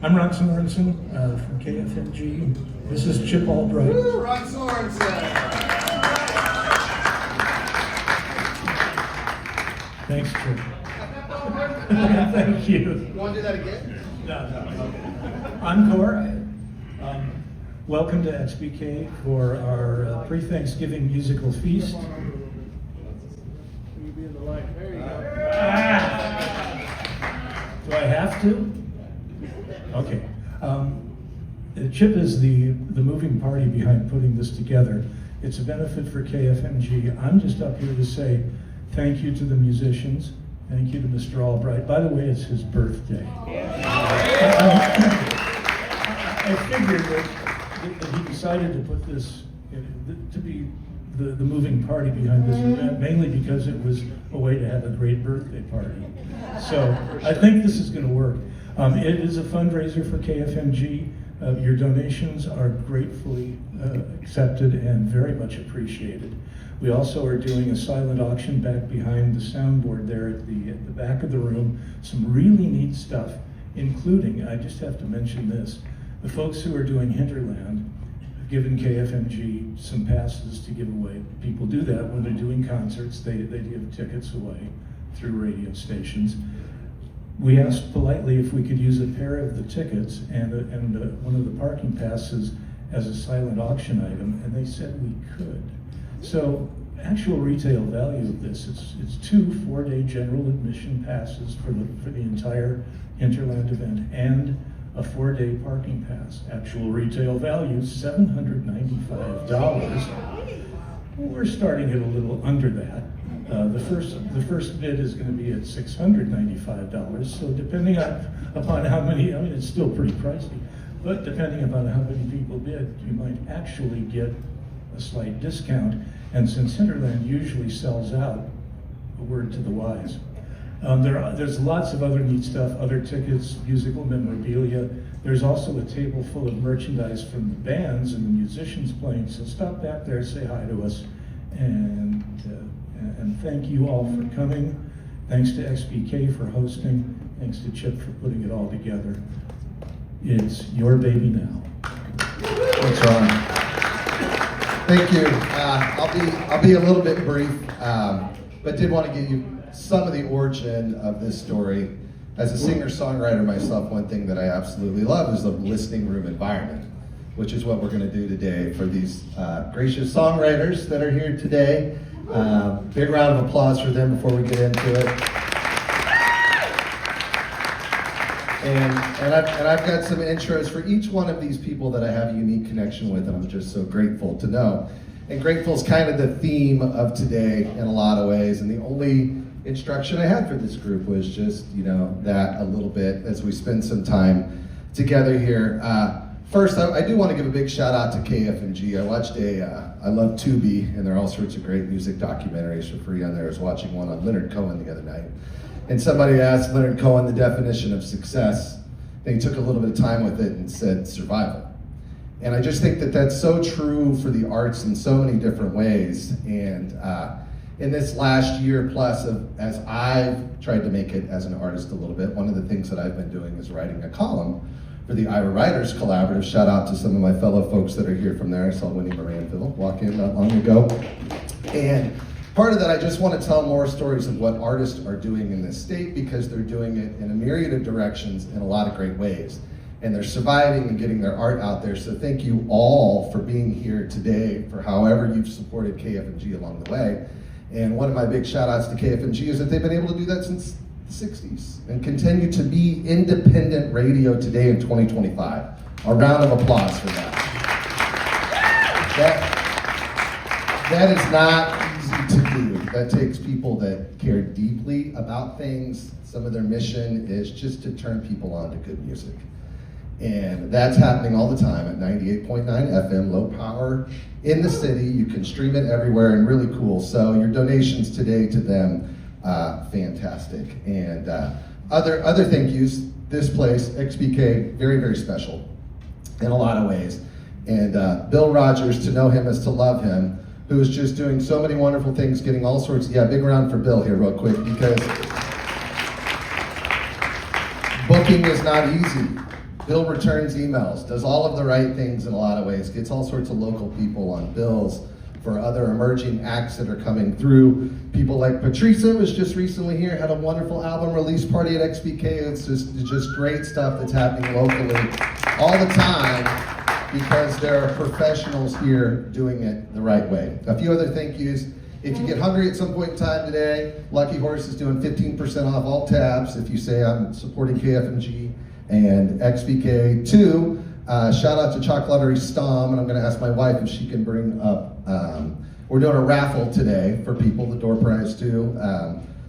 I'm Ron Sorensen from KFMG. This is Chip Albright. Woo, Ron Sorensen! Thanks, Chip. Thank you. You want to do that again? No. Encore. Welcome to XBK for our pre-Thanksgiving musical feast. There you go. Do I have to? Okay. Chip is the moving party behind putting this together. It's a benefit for KFMG. I'm just up here to say thank you to the musicians. Thank you to Mr. Albright. By the way, it's his birthday. I figured that he decided to put this, to be the moving party behind this event, mainly because it was a way to have a great birthday party. So I think this is going to work. It is a fundraiser for KFMG. Your donations are gratefully accepted and very much appreciated. We also are doing a silent auction back behind the soundboard there at the back of the room. Some really neat stuff, including, I just have to mention this, the folks who are doing Hinterland have given KFMG some passes to give away. People do that when they're doing concerts. They give tickets away through radio stations. We asked politely if we could use a pair of the tickets and one of the parking passes as a silent auction item, and they said we could. So, actual retail value of this, it's 2 4-day general admission passes for the entire Hinterland event and a 4-day parking pass. Actual retail value, $795. We're starting at a little under that. The first bid is going to be at $695. So depending upon how many, I mean, it's still pretty pricey, but depending upon how many people bid, you might actually get a slight discount. And since Hinterland usually sells out, a word to the wise. There's lots of other neat stuff, other tickets, musical memorabilia. There's also a table full of merchandise from the bands and the musicians playing. So stop back there, say hi to us, and thank you all for coming. Thanks to XBK for hosting. Thanks to Chip for putting it all together. It's your baby now. Thanks, Ron. Thank you. I'll be a little bit brief, but did want to give you some of the origin of this story. As a singer-songwriter myself, one thing that I absolutely love is the listening room environment, which is what we're going to do today for these gracious songwriters that are here today. Big round of applause for them before we get into it. And I've got some intros for each one of these people that I have a unique connection with, and I'm just so grateful to know. And grateful is kind of the theme of today in a lot of ways, and the only instruction I had for this group was just, that a little bit as we spend some time together here. First, I do want to give a big shout out to KFMG. I watched I love Tubi, and there are all sorts of great music documentaries for free on there. I was watching one on Leonard Cohen the other night. And somebody asked Leonard Cohen the definition of success, and he took a little bit of time with it and said survival. And I just think that that's so true for the arts in so many different ways. And in this last year plus as I've tried to make it as an artist a little bit, one of the things that I've been doing is writing a column for the Iowa Writers Collaborative. Shout out to some of my fellow folks that are here from there. I saw Winnie Moranville walk in not long ago. And part of that, I just want to tell more stories of what artists are doing in this state, because they're doing it in a myriad of directions in a lot of great ways. And they're surviving and getting their art out there. So thank you all for being here today, for however you've supported KFMG along the way. And one of my big shout outs to KFMG is that they've been able to do that since the 60s and continue to be independent radio today in 2025. A round of applause for that. That is not easy to do. That takes people that care deeply about things. Some of their mission is just to turn people on to good music. And that's happening all the time at 98.9 FM, low power in the city. You can stream it everywhere and really cool. So your donations today to them, fantastic. And other thank yous, this place, XBK, very, very special in a lot of ways. And Bill Rogers, to know him is to love him, who is just doing so many wonderful things, getting all sorts, big round for Bill here real quick, because booking is not easy. Bill returns emails, does all of the right things in a lot of ways, gets all sorts of local people on bills for other emerging acts that are coming through. People like Patresa was just recently here, had a wonderful album release party at XBK. It's just great stuff that's happening locally all the time because there are professionals here doing it the right way. A few other thank yous. If you get hungry at some point in time today, Lucky Horse is doing 15% off all tabs if you say I'm supporting KFMG and XBK. Two, shout out to Chocolate Stom, and I'm going to ask my wife if she can bring up, we're doing a raffle today for people, the door prize too,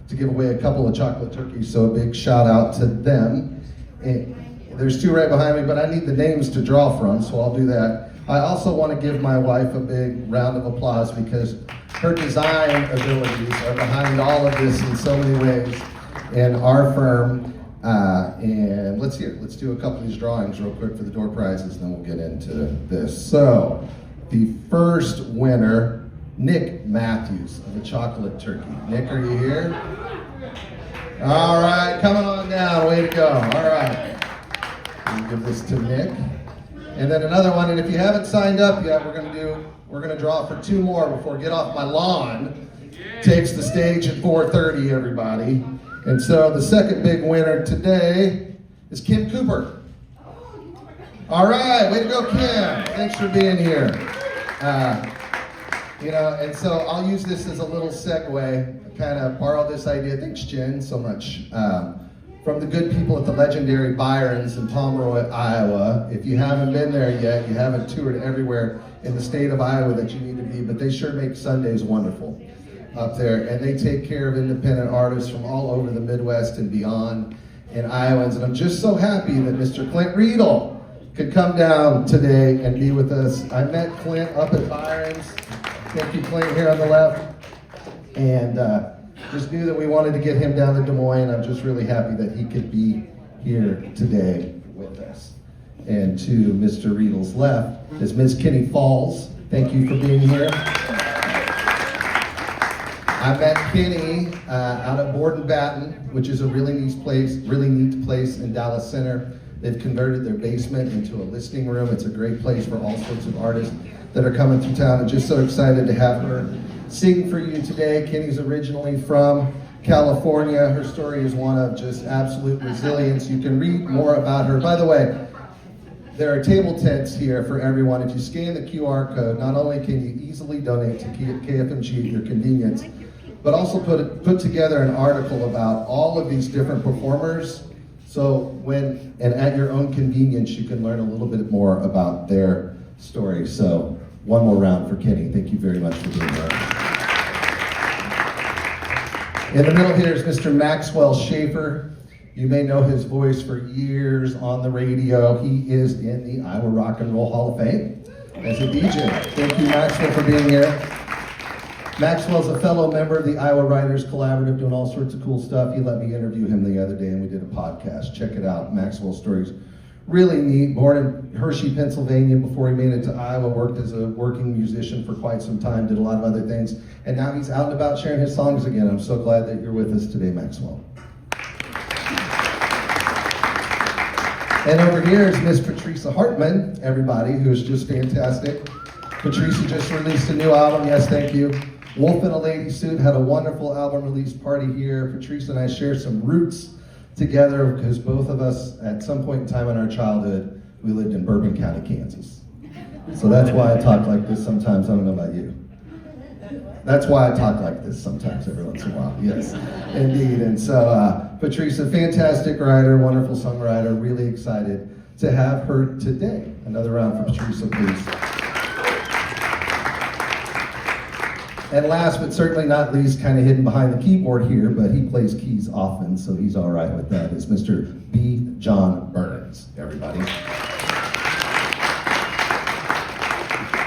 to give away a couple of chocolate turkeys, so a big shout out to them. And there's two right behind me, but I need the names to draw from, so I'll do that. I also want to give my wife a big round of applause because her design abilities are behind all of this in so many ways in our firm. And let's do a couple of these drawings real quick for the door prizes, and then we'll get into this. So, the first winner, Nick Matthews of the chocolate turkey. Nick, are you here? All right, coming on down, way to go. All right, we'll give this to Nick. And then another one, and if you haven't signed up yet, we're gonna draw for two more before Get Off My Lawn takes the stage at 4:30, everybody. And so the second big winner today is Kim Cooper. All right, way to go, Kim. Thanks for being here. And so I'll use this as a little segue, kind of borrow this idea, thanks Jen so much, from the good people at the legendary Byron's in Pomeroy, Iowa. If you haven't been there yet, you haven't toured everywhere in the state of Iowa that you need to be, but they sure make Sundays wonderful up there, and they take care of independent artists from all over the Midwest and beyond, and Iowans, and I'm just so happy that Mr. Clint Reidel could come down today and be with us. I met Clint up at Byron's. Thank you, Clint, here on the left, and just knew that we wanted to get him down to Des Moines. I'm just really happy that he could be here today with us. And to Mr. Reidel's left is Ms. Kenni Falls. Thank you for being here. I met Kenni out at Borden Batten, which is a really neat place in Dallas Center. They've converted their basement into a listening room. It's a great place for all sorts of artists that are coming through town. I'm just so excited to have her sing for you today. Kenni's originally from California. Her story is one of just absolute resilience. You can read more about her. By the way, there are table tents here for everyone. If you scan the QR code, not only can you easily donate to KFMG at your convenience, but also put together an article about all of these different performers. So at your own convenience, you can learn a little bit more about their story. So one more round for Kenni. Thank you very much for being there. In the middle here is Mr. Maxwell Schaffer. You may know his voice for years on the radio. He is in the Iowa Rock and Roll Hall of Fame as a DJ. Thank you, Maxwell, for being here. Maxwell's a fellow member of the Iowa Writers Collaborative, doing all sorts of cool stuff. He let me interview him the other day, and we did a podcast. Check it out. Maxwell's story's really neat. Born in Hershey, Pennsylvania before he made it to Iowa, worked as a working musician for quite some time, did a lot of other things, and now he's out and about sharing his songs again. I'm so glad that you're with us today, Maxwell. And over here is Miss Patresa Hartman, everybody, who is just fantastic. Patresa just released a new album. Yes, thank you. Wolf in a Lady Suit had a wonderful album release party here. Patresa and I share some roots together because both of us, at some point in time in our childhood, we lived in Bourbon County, Kansas. So that's why I talk like this sometimes. I don't know about you. That's why I talk like this sometimes every once in a while. Yes, indeed. And so Patresa, fantastic writer, wonderful songwriter. Really excited to have her today. Another round for Patresa, please. And last but certainly not least, kind of hidden behind the keyboard here, but he plays keys often, so he's all right with that, is Mr. B. John Burns, everybody.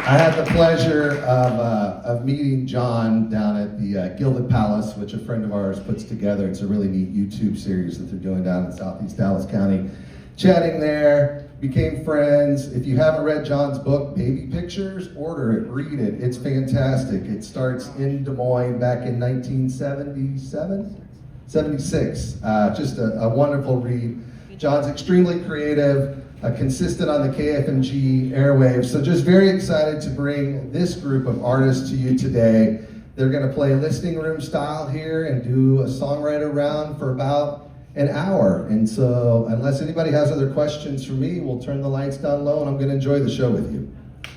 I had the pleasure of meeting John down at the Gilded Palace, which a friend of ours puts together. It's a really neat YouTube series that they're doing down in Southeast Dallas County. Chatting there, became friends. If you haven't read John's book, Baby Pictures, order it, read it. It's fantastic. It starts in Des Moines back in 1976. Just a wonderful read. John's extremely creative, consistent on the KFMG airwaves. So just very excited to bring this group of artists to you today. They're going to play listening room style here and do a songwriter round for about an hour. And so unless anybody has other questions for me, we'll turn the lights down low and I'm going to enjoy the show with you.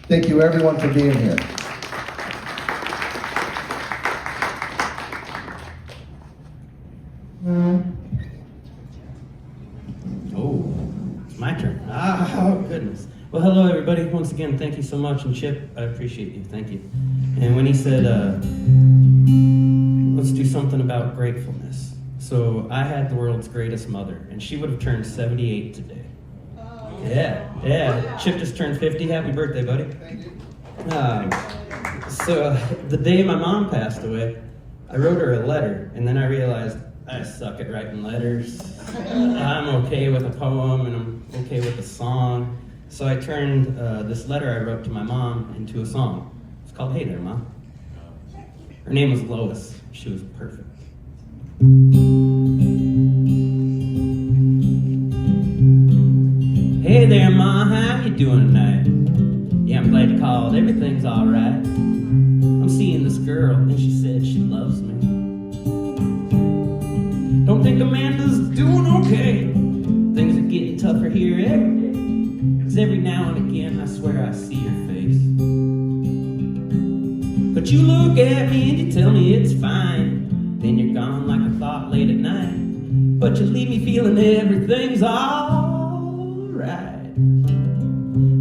Thank you everyone for being here. Oh, it's my turn. Oh, goodness. Well, hello, everybody. Once again, thank you so much. And Chip, I appreciate you. Thank you. And when he said, let's do something about gratefulness. So I had the world's greatest mother, and she would have turned 78 today. Yeah. Chip just turned 50. Happy birthday, buddy. Thank you. So the day my mom passed away, I wrote her a letter, and then I realized I suck at writing letters. I'm okay with a poem, and I'm okay with a song. So I turned this letter I wrote to my mom into a song. It's called Hey There, Mom. Her name was Lois. She was perfect. Hey there, Ma, how you doing tonight? Yeah, I'm glad you called. Everything's all right. I'm seeing this girl, and she said she loves me. Don't think Amanda's doing okay. Things are getting tougher here every day. 'Cause every now and again, I swear I see your face. But you look at me and you tell me it's fine. Then you're gone like a thought late at night. But you leave me feeling everything's alright.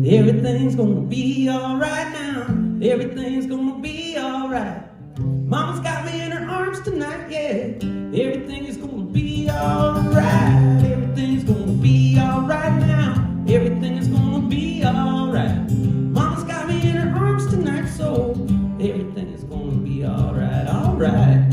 Everything's gonna be alright now. Everything's gonna be alright. Mama's got me in her arms tonight, yeah. Everything is gonna be alright. Everything's gonna be alright now. Everything is gonna be alright. Mama's got me in her arms tonight, so everything is gonna be alright, alright.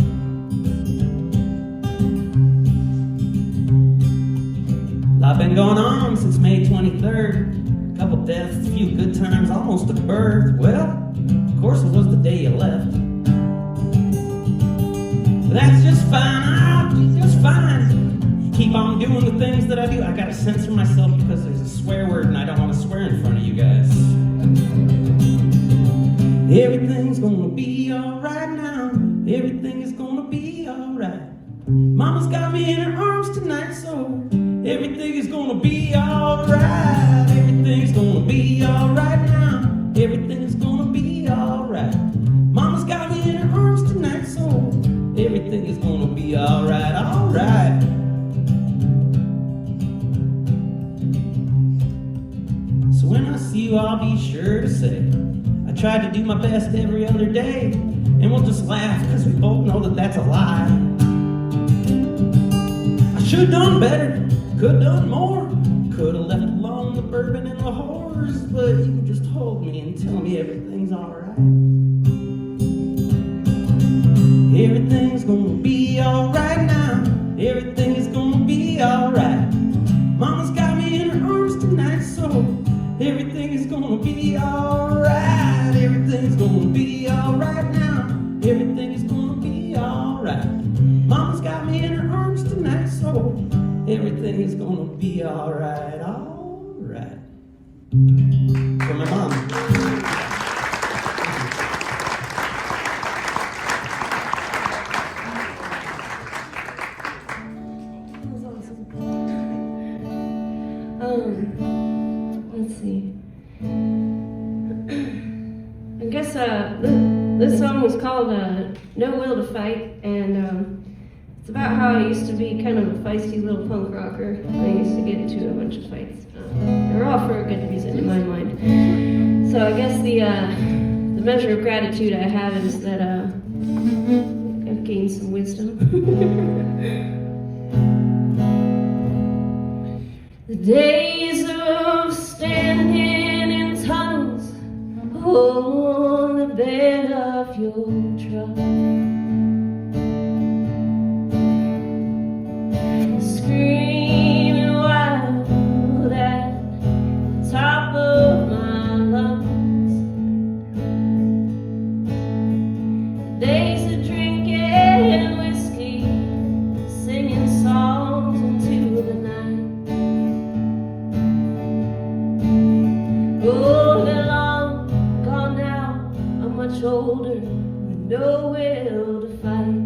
I've been going on since May 23rd. A couple deaths, a few good times, almost a birth. Well, of course it was the day you left. But that's just fine, I'll be just fine. Keep on doing the things that I do. I gotta censor myself because there's a swear word and I don't want to swear in front of you guys. Everything's gonna be alright now. Everything is gonna be alright. Mama's got me in her arms tonight, so everything is gonna be alright. Everything's gonna be alright now. Everything is gonna be alright. Mama's got me in her arms tonight, so everything is gonna be alright, alright. So when I see you, I'll be sure to say I tried to do my best every other day. And we'll just laugh, cause we both know that that's a lie. I should've done better, could've done more. Could've left alone the bourbon and the whores. But you just hold me and tell me everything's alright. Everything's gonna be alright now. Everything is gonna be alright. Mama's got me in her arms tonight, so everything is gonna be alright. Everything's gonna be alright now. Everything is gonna be alright. Mama's got me in her arms tonight, so everything is gonna be alright, alright. For my mom. Let's see. I guess this song was called No Will to Fight, and it's about how I used to be kind of a feisty little punk rocker. I used to get into a bunch of fights. They were all for good reason in my mind. So I guess the measure of gratitude I have is that I've gained some wisdom. The days of standing in tunnels on the bed of your truck, screaming wild at the top of my lungs, the days of drinking whiskey, singing songs into the night. shoulder with no will to fight.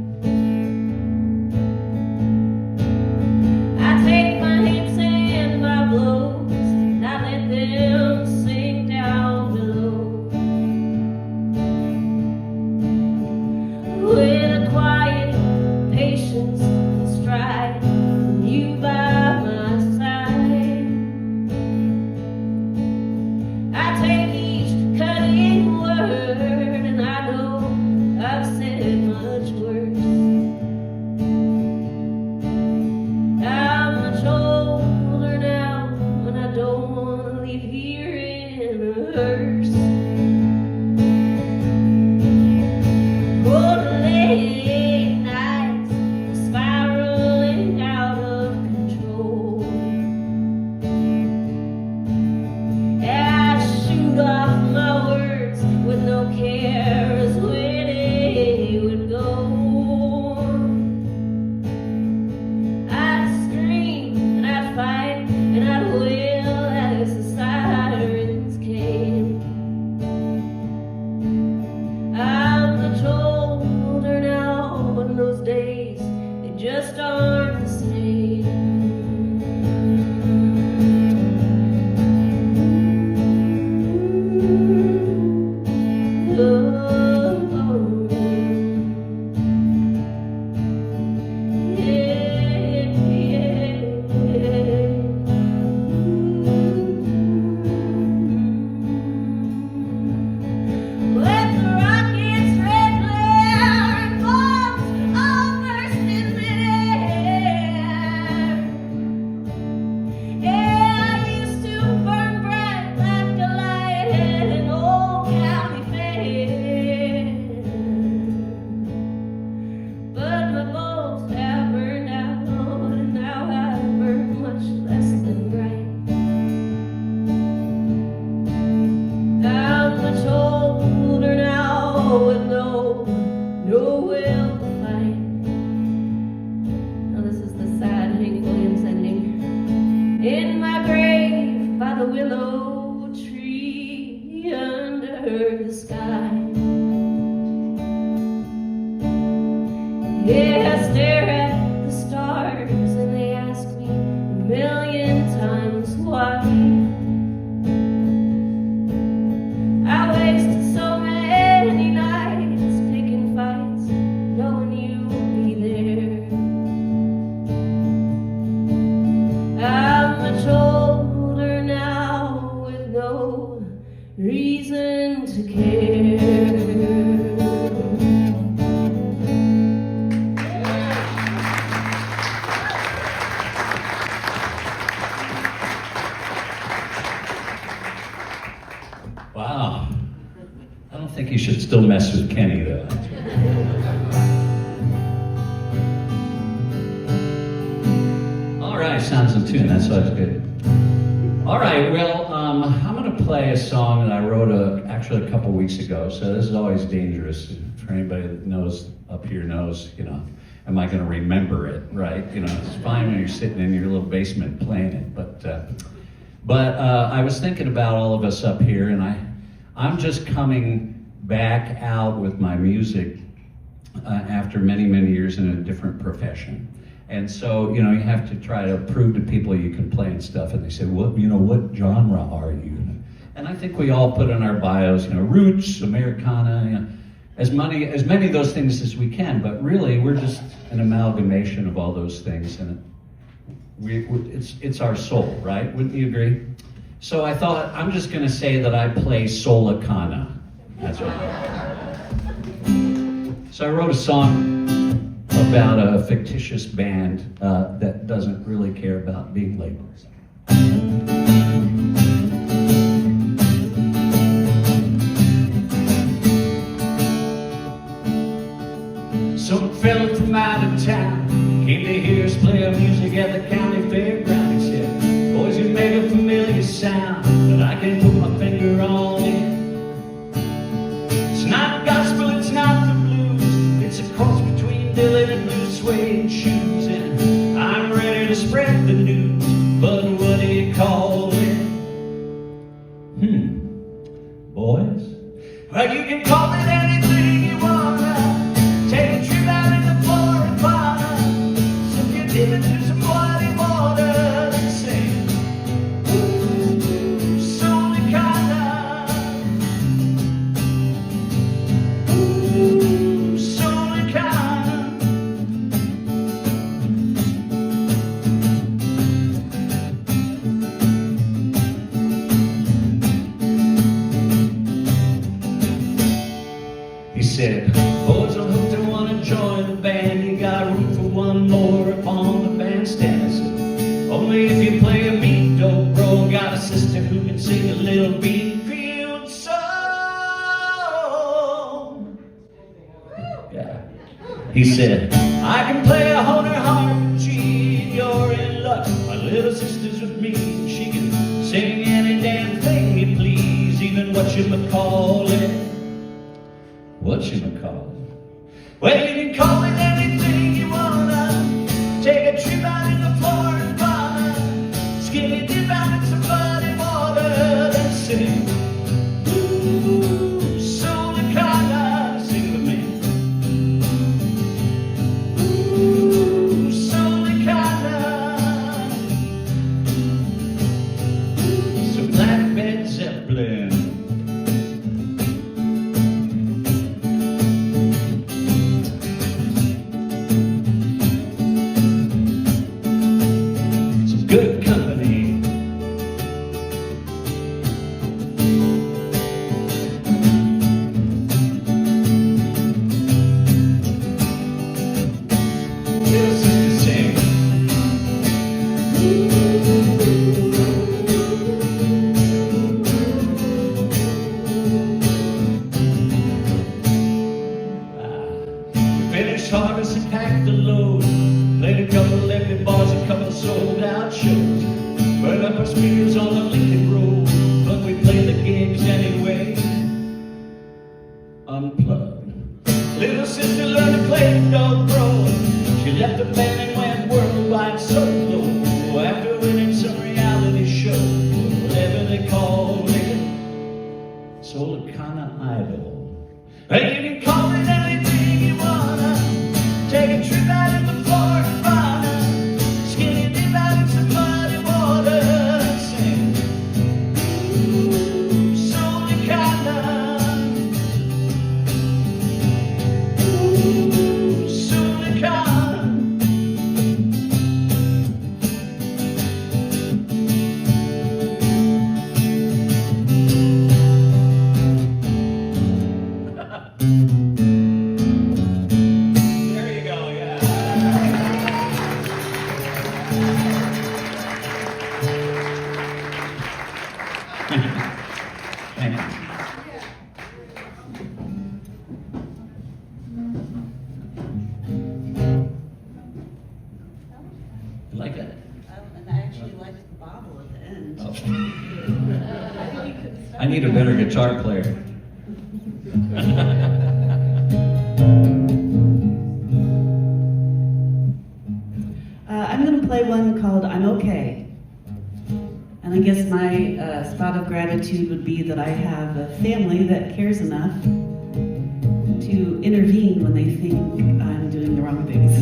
I take my hits and my blows, and I let them sink down below. With a quiet patience and stride, you by my side. I take each cutting word, and I know I've said much worse. I'm much older now, and I don't want to leave here in a hearse. Oh, the late nights spiraling out of control. I shoot off my words with no care as where they would go. I'd scream and I'd fight and I'd wail as the sirens came. I'm much older now, and those days, they just aren't the same. Let the rockets red glare and bombs all burst in midair. Yeah, I used to burn bright like a light at an old county fair. But my bulbs have burned out, and now I burn much less than bright. I'm much older now with no will to fight. Now this is the sad Hank Williams ending. In my grave by the willow tree under the sky. Yeah, I stare at the stars and they ask me a million times why. I wasted so many nights picking fights, knowing you would be there. I'm much older now with no reason to care. Wow. I don't think you should still mess with Kenny, though. All right, sounds in tune. That's always good. All right, well, I'm going to play a song that I wrote actually a couple weeks ago, so this is always dangerous. For anybody that knows up here knows, am I going to remember it, right? It's fine when you're sitting in your little basement playing it, but I was thinking about all of us up here, and I'm just coming back out with my music after many, many years in a different profession. And so, you have to try to prove to people you can play and stuff, and they say, what genre are you? And I think we all put in our bios, roots, Americana, as many of those things as we can, but really we're just an amalgamation of all those things, and it's our soul, right? Wouldn't you agree? So I thought, I'm just going to say that I play Soulacana. That's right. So I wrote a song about a fictitious band that doesn't really care about being labeled. Some fella from out of town came to hear us play our music at the county fairground. He said, boys, you make a familiar sound that I can put my finger on it. It's not gospel, it's not the blues, it's a cross between Dylan and blue suede shoes. And I'm ready to spread the news, but what do you call it? Boys? Well, you can call it anything. sister who can sing a little bean field song. Yeah. He said, I can play a honor harp, G, you're in luck. My little sister's with me, she can sing any damn thing you please, even whatchamacallit. Whatchamacallit? Well, you can call it anything you wanna. Take a trip out in the Florida fauna, skinny dip out in some muddy water, then sing. Ooh, Solicana, sing with me. Ooh, Solicana. Some flatbed Zeppelin. Good company. Little sister sing. We finished harvest and packed the load. Played a couple lefty bars, a couple sold out shows. Burned up our speakers on the Lincoln Road, but we played the gigs anyway. Unplugged. Little sister learned to play the dog bro. She left the band and went worldwide solo after winning some reality show, whatever they called it. Solicana Idol. Hey, you can call it anything you wanna. Take a trip out in the Florida fauna, skinny dip out in some muddy water, sing. Ooh, Solicana. Ooh, Solicana. There you go, yeah. Thank you. You like that? And I actually liked the bobble at the end. Oh. I need a better guitar player. I'm going to play one called I'm Okay. And I guess my spot of gratitude would be that I have a family that cares enough to intervene when they think I'm doing the wrong things.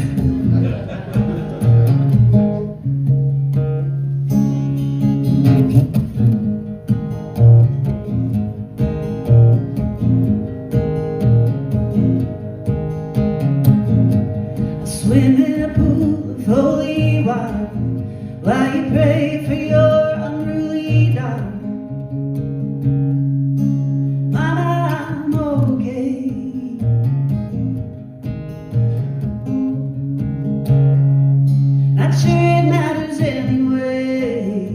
Swim in a pool of holy water while you pray for your unruly daughter. Mama, I'm okay. Not sure it matters anyway.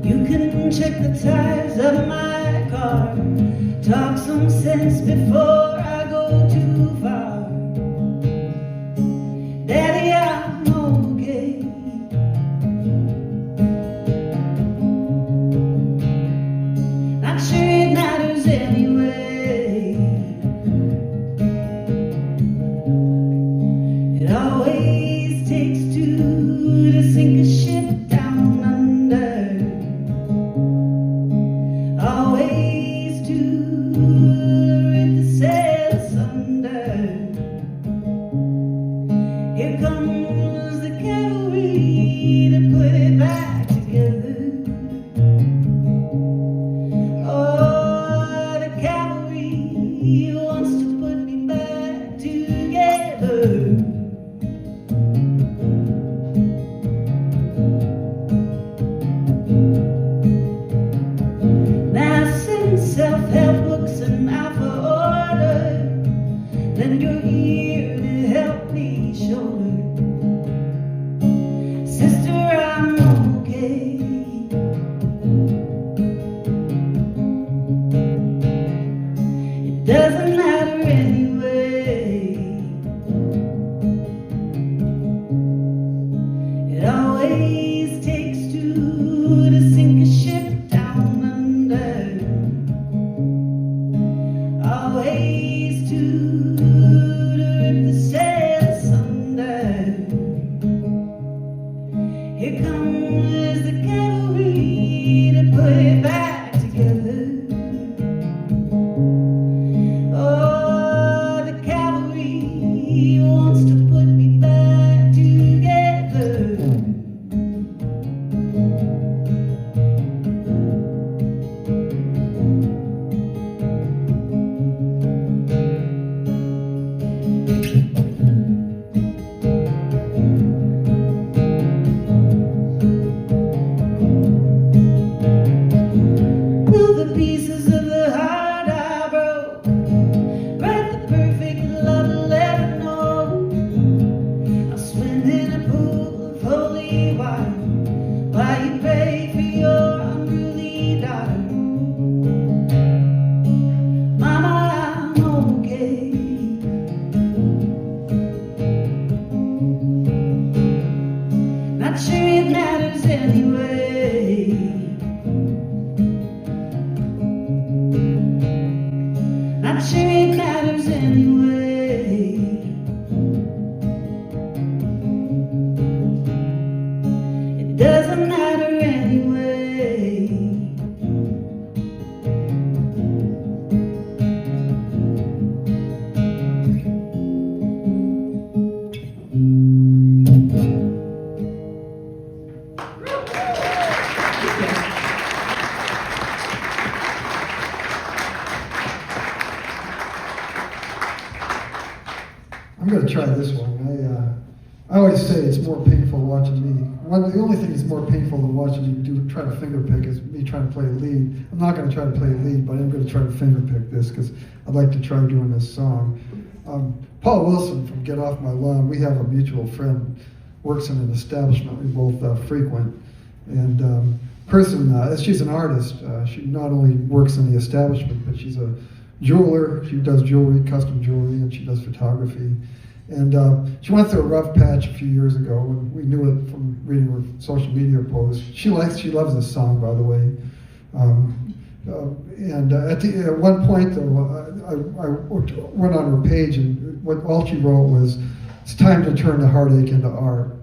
You can check the tires of my car, talk some sense before I go too far. Daddy, I'm okay. Not sure it matters anyway. It always takes two to sink a ship down under. Always two to rip the sails asunder. Here comes the cavalry to put it back together. Oh, the cavalry wants to put me back together. Now send self-help books and out for order. Lend your ear to help me show It always takes two to sink a ship down under. Always two to rip the sails asunder. Here comes the cavalry to put it back together. Oh, the cavalry wants to put me back together. All the pieces of the heart I broke, write the perfect love letter note. I'll swim in a pool of holy water while you pray for your unruly daughter. Mama, I'm okay. Not sure it matters anyway. Not sure it matters anyway. It doesn't matter anyway. I'm going to try this one. I always say it's more painful watching me. The only thing that's more painful than watching me try to finger pick is me trying to play a lead. I'm not going to try to play a lead, but I'm going to try to finger pick this because I'd like to try doing this song. Paul Wilson from Get Off My Lawn, we have a mutual friend, works in an establishment we both frequent. And she's an artist. She not only works in the establishment, but she's a jeweler. She does jewelry, custom jewelry, and she does photography. And she went through a rough patch a few years ago, and we knew it from reading her social media posts. She loves this song, by the way. At one point, though, I went on her page, and all she wrote was, "It's time to turn the heartache into art."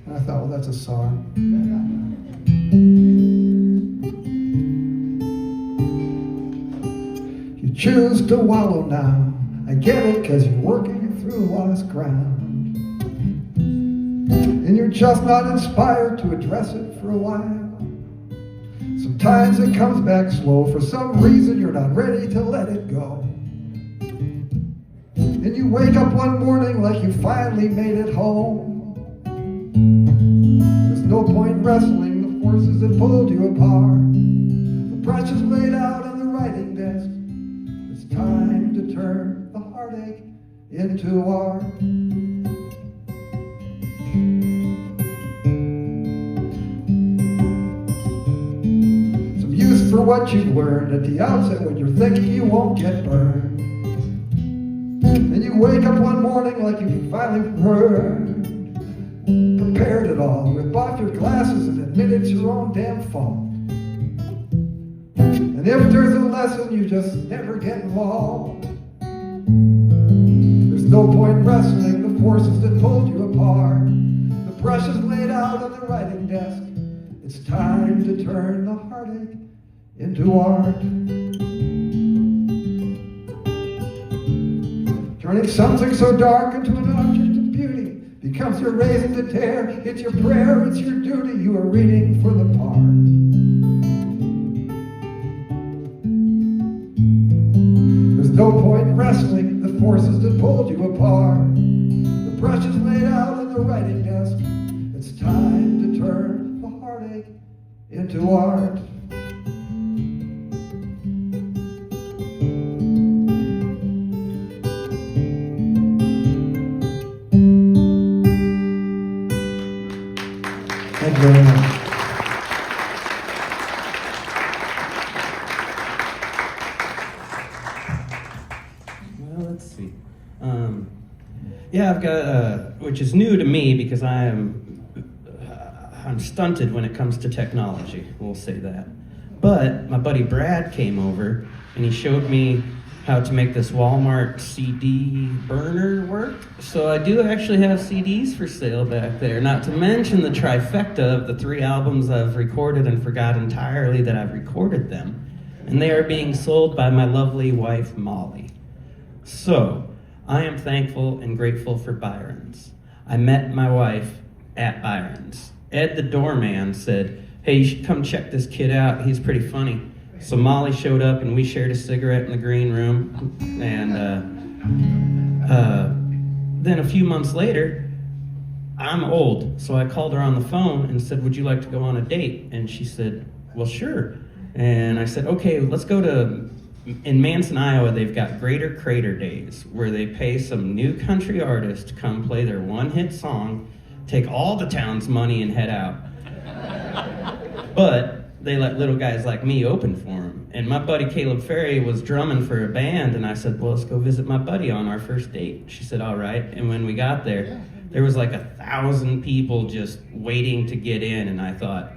And I thought, well, that's a song. You choose to wallow now. I get it, 'cause you're working through lost ground. And you're just not inspired to address it for a while. Sometimes it comes back slow. For some reason, you're not ready to let it go. And you wake up one morning like you finally made it home. There's no point wrestling the forces that pulled you apart. The brush is laid out on the writing desk. It's time to turn the heartache into art. Some use for what you've learned at the outset when you're thinking you won't get burned. And you wake up one morning like you finally prepared it all. Rip off your glasses and admit it's your own damn fault. And if there's a lesson, you just never get involved. There's no point wrestling the forces that pulled you apart. The brush is laid out on the writing desk. It's time to turn the heartache into art. Turning something so dark into an object of beauty becomes your reason to tear. It's your prayer, it's your duty. You are reading for the part. There's no point wrestling the forces that pulled you apart. The brush is laid out on the writing desk. It's time to turn the heartache into art. Thank you very much. Well, let's see. Yeah, I've got, which is new to me because I am I'm stunted when it comes to technology, we'll say that. But my buddy Brad came over and he showed me how to make this Walmart CD burner work. So I do actually have CDs for sale back there, not to mention the trifecta of the 3 albums I've recorded and forgot entirely that I've recorded them. And they are being sold by my lovely wife, Molly. So, I am thankful and grateful for Byron's. I met my wife at Byron's. Ed, the doorman, said, "Hey, you should come check this kid out. He's pretty funny." So Molly showed up and we shared a cigarette in the green room. And then a few months later, I'm old, so I called her on the phone and said, "Would you like to go on a date?" And she said, "Well, sure." And I said, "Okay, let's go to," in Manson, Iowa, they've got Greater Crater Days, where they pay some new country artist to come play their one-hit song, take all the town's money and head out. But they let little guys like me open for them. And my buddy Caleb Ferry was drumming for a band, and I said, "Well, let's go visit my buddy on our first date." She said, "All right." And when we got there, there was like 1,000 people just waiting to get in, and I thought,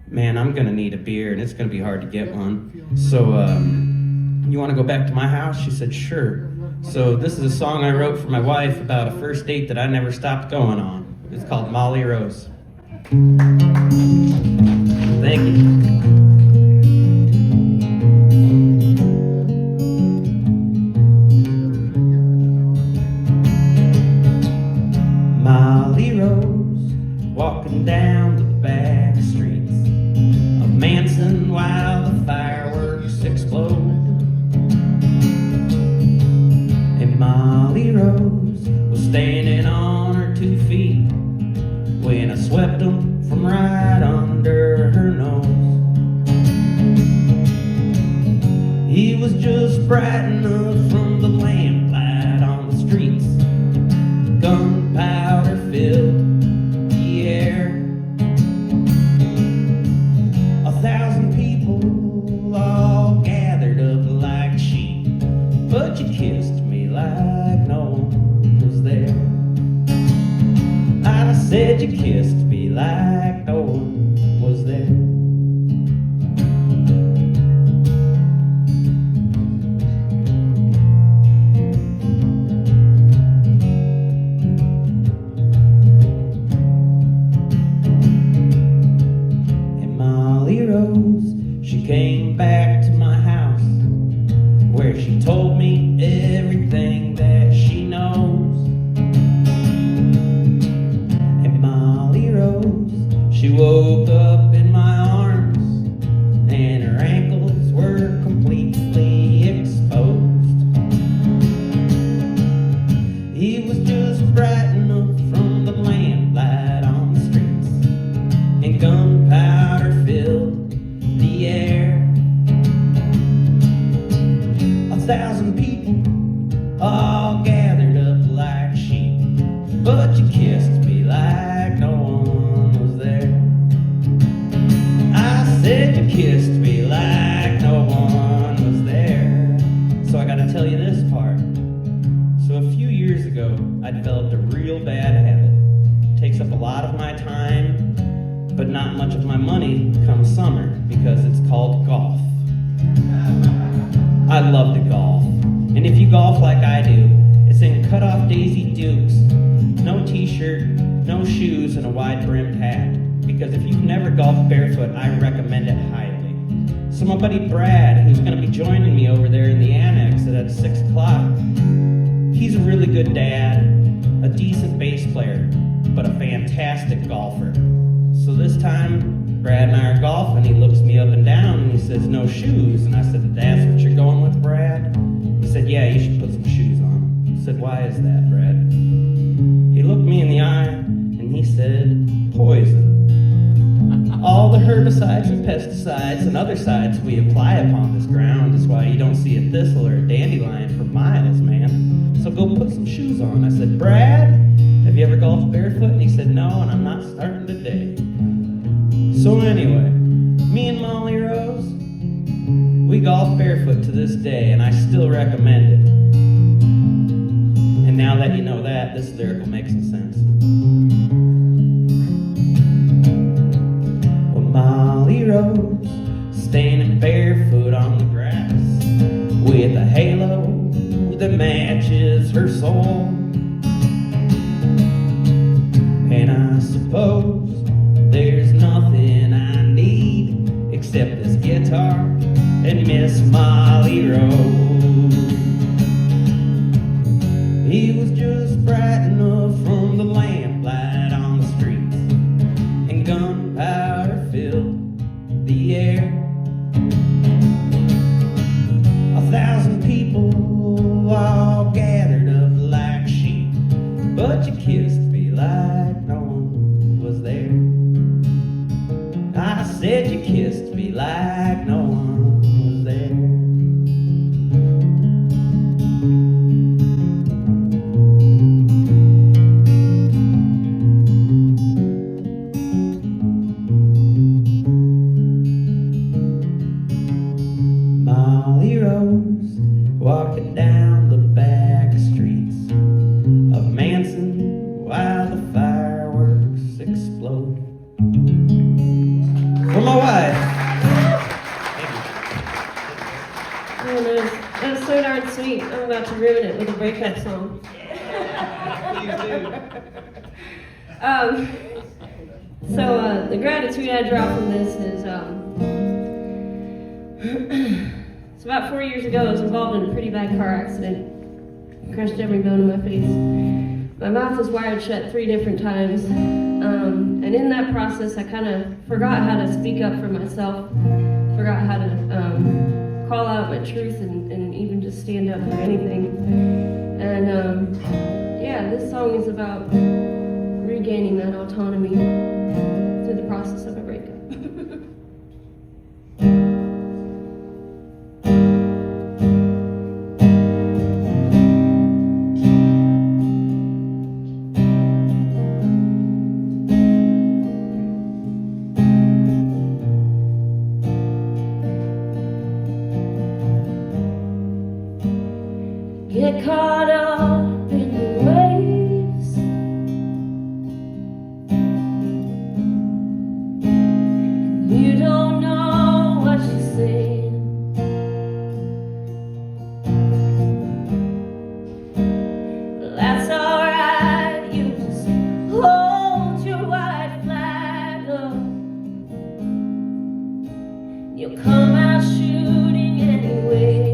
man, I'm gonna need a beer, and it's gonna be hard to get one. So, you wanna go back to my house? She said, "Sure." So this is a song I wrote for my wife about a first date that I never stopped going on. It's called Molly Rose. Thank you. Molly Rose, walking down the back streets of Manson while the fireworks explode. And Molly Rose was standing on her 2 feet when I swept them from right under her nose. He was just bright enough from the lamplight on the streets. Gunpowder filled the air. 1,000 people all gathered up like sheep, but you kissed me like no one was there. I said you kissed me like no one was there. And Molly Rose, she came back to my house, where she told me everything that she knows. She woke up in my arms, and her ankles were completely exposed. He was just bright enough from the lamplight on the streets, and gunpowder filled the air. 1,000 people all gathered up like sheep, but you kissed me like no one was there. I said you kissed me like no one was there. So I gotta tell you this part. So a few years ago, I developed a real bad habit. It takes up a lot of my time, but not much of my money come summer, because it's called golf. I love to golf. And if you golf like I do, it's in cut-off Daisy Dukes, no t-shirt, no shoes, and a wide-brimmed hat. Because if you've never golfed barefoot, I recommend it highly. So my buddy Brad, who's going to be joining me over there in the annex at 6 o'clock, he's a really good dad, a decent bass player, but a fantastic golfer. So this time, Brad and I are golfing. He looks me up and down and he says, "No shoes." And I said, "That's what you're going with, Brad?" He said, "Yeah, you should put some shoes on." I said, "Why is that, Brad?" He looked me in the eye and he said, "Poison. All the herbicides and pesticides and other sides we apply upon this ground is why you don't see a thistle or a dandelion for miles, man. So go put some shoes on." I said, "Brad, have you ever golfed barefoot?" And he said, "No, and I'm not starting today." So anyway, me and Molly Rose, we golf barefoot to this day, and I still recommend it. And now that you know that, this lyric will make some sense. suppose there's nothing I need except this guitar and Miss Molly Rose. He was just bright enough from the lamplight on the streets, and gunpowder filled the air. 1,000 people all gathered up like sheep, but you kissed me like no one was there. I said you kissed me like no one was there. Molly Rose walking down the back streets of Manson while the fireworks explode. For my wife. Oh, that was so darn sweet. I'm about to ruin it with a breakup song. So the gratitude I draw from this is, it's about 4 years ago. I was involved in a pretty bad car accident. Crushed every bone in my face. My mouth was wired shut 3 different times. And in that process, I kind of forgot how to speak up for myself. Forgot how to call out my truth and even just stand up for anything. And yeah, this song is about regaining that autonomy through the process of a breakup. Get caught up in the waves, you don't know what you're saying. Well, that's alright, you just hold your white flag up. You'll come out shooting anyway.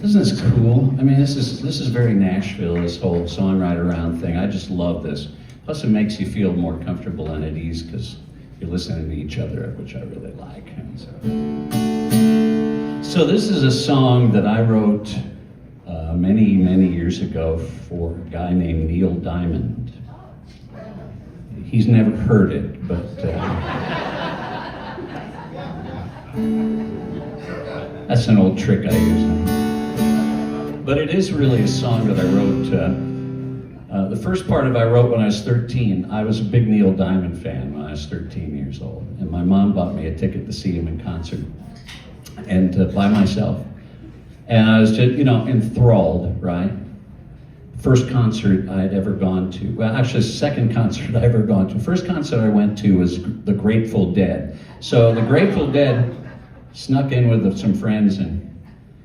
Isn't this cool? I mean, this is very Nashville, this whole songwriter round thing. I just love this. Plus, it makes you feel more comfortable and at ease because you're listening to each other, which I really like. So this is a song that I wrote many, many years ago for a guy named Neil Diamond. He's never heard it, but that's an old trick I use. But it is really a song that I wrote. The first part of it I wrote when I was 13. I was a big Neil Diamond fan when I was 13 years old. And my mom bought me a ticket to see him in concert, and by myself. And I was just, enthralled, right? First concert I'd ever gone to. Well, actually, second concert I ever gone to. First concert I went to was the Grateful Dead. So the Grateful Dead snuck in with some friends and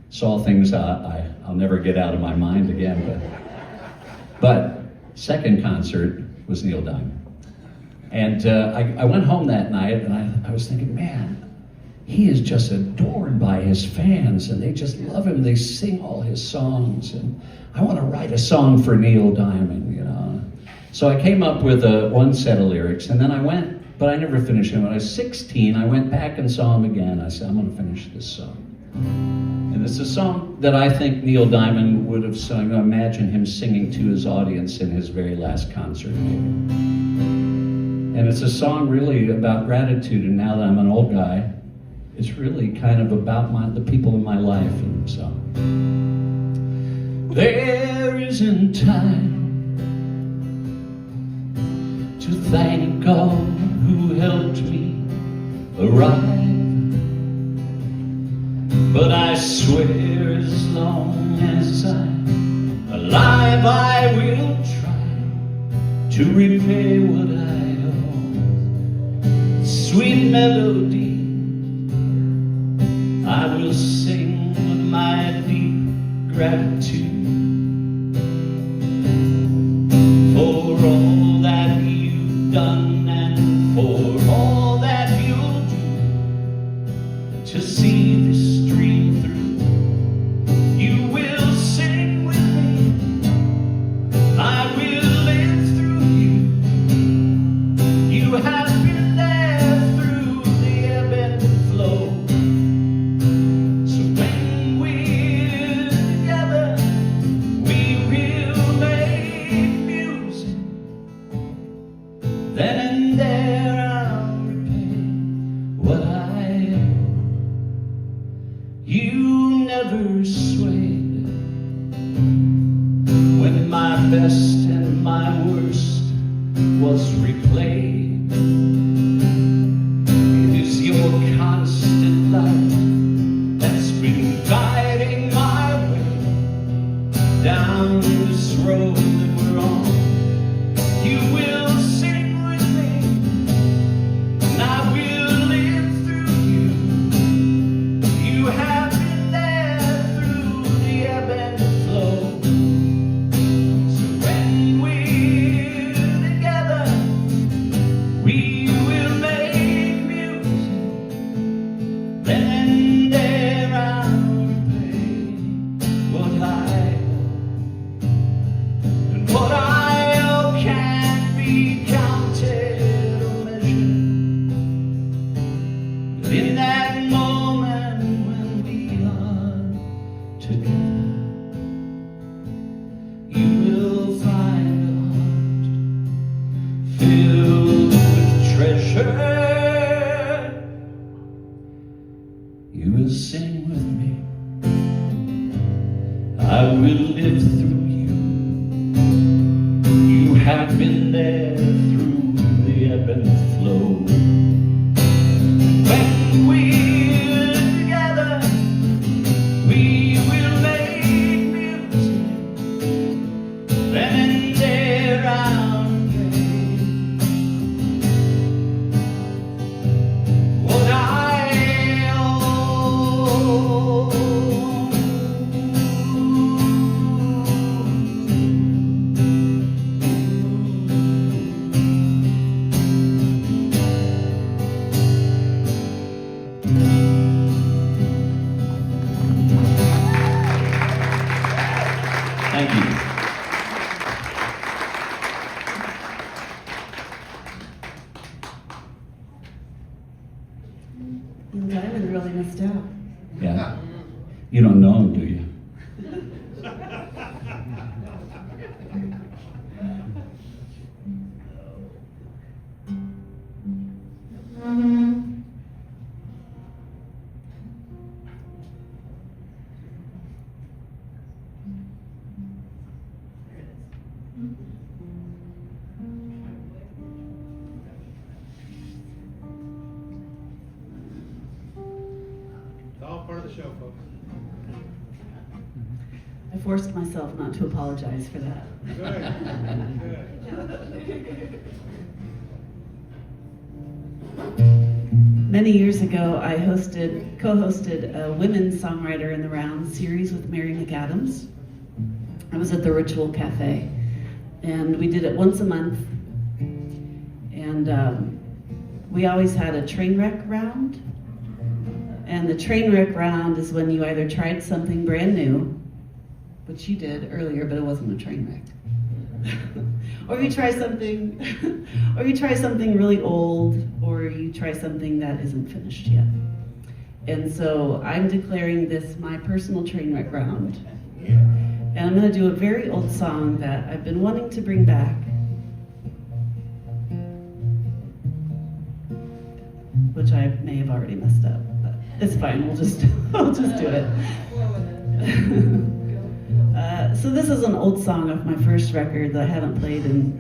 saw things I'll never get out of my mind again. But second concert was Neil Diamond. And I went home that night and I was thinking, man, he is just adored by his fans and they just love him. They sing all his songs and I want to write a song for Neil Diamond, So I came up with one set of lyrics and then I went, but I never finished them. When I was 16, I went back and saw him again. I said, I'm going to finish this song. And it's a song that I think Neil Diamond would have sung. Imagine him singing to his audience in his very last concert. And it's a song really about gratitude. And now that I'm an old guy, it's really kind of about the people in my life. And so, there isn't time to thank all who helped me arrive. But I swear as long as I'm alive, I will try to repay what I owe. Sweet melody, I will sing with my deep gratitude for all that you've done and for all that you'll do to see this dream through. You will sing with me, I will live through you. You have been there through the ebb and flow. So when we're together, we will make music. Then and there I'll repay what I owe. You never swayed when my best and my worst was replayed. It is your constant light that's been guiding my way down this road that we're on. You will sing with me, and I will live through you. You have been there through the ebb and flow. So when we're together, we will make music. Then and there I'll repay what I owe. And what I owe can't be counted or measured. But in that moment when we are together, you will find a heart filled with treasure. You will sing with me, I will live through you. You have been there through the ebb and flow. When we're together, we will make music. Then and there I'll repay what I owe. Thank you. Neil Diamond really missed out. Yeah. You don't know him, do you? It's all part of the show, folks. I forced myself not to apologize for that. Good. Many years ago, I co-hosted a Women's Songwriter in the Round series with Mary McAdams. I was at the Ritual Cafe, and we did it once a month. And we always had a train wreck round. And the train wreck round is when you either tried something brand new, which you did earlier, but it wasn't a train wreck. Or you try something, or you try something really old, or you try something that isn't finished yet. And so I'm declaring this my personal train wreck round. And I'm gonna do a very old song that I've been wanting to bring back. Which I may have already messed up, but it's fine, we'll just do it. So this is an old song off my first record that I haven't played in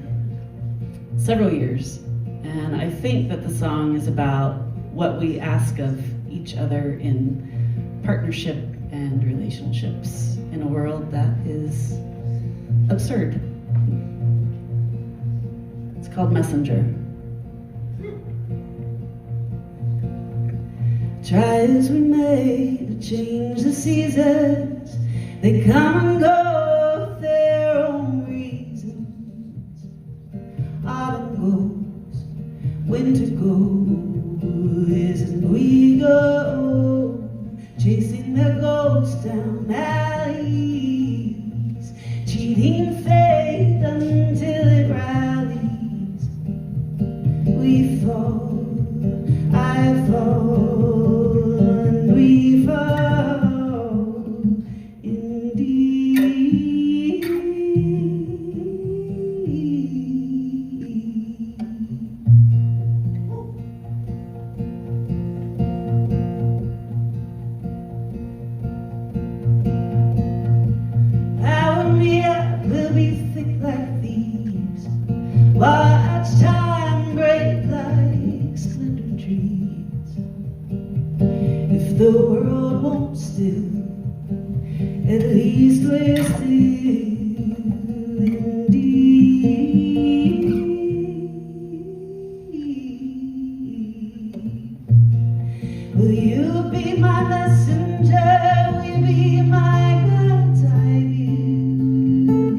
several years. And I think that the song is about what we ask of each other in partnership and relationships in a world that is absurd. It's called Messenger. Try as we may to change the seasons, they come and go for their own reasons. Autumn goes, winter goes, and we go chasing the ghosts down alleys, cheating fate until it rallies. We fall, I fall, and we fall indeed. Power me up, we'll be thick like thieves. Watch time break like splintered trees. If the world won't still, at least we're still indeed. Will you be my messenger? Will you be my God's eye view?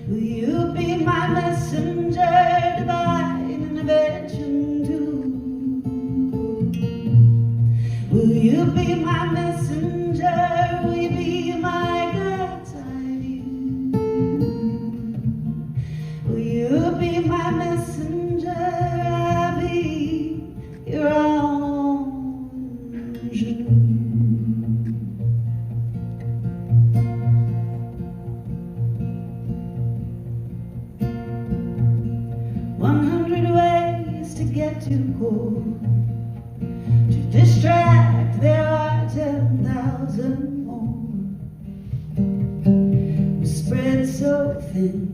Will you be my messenger, divine intervention too? Will you be my messenger? Will you be my God's eye view? Will you be my messenger? I'll be your own. Jew. 100 ways to get to gold. To distract, there are 10,000 more. We spread so thin,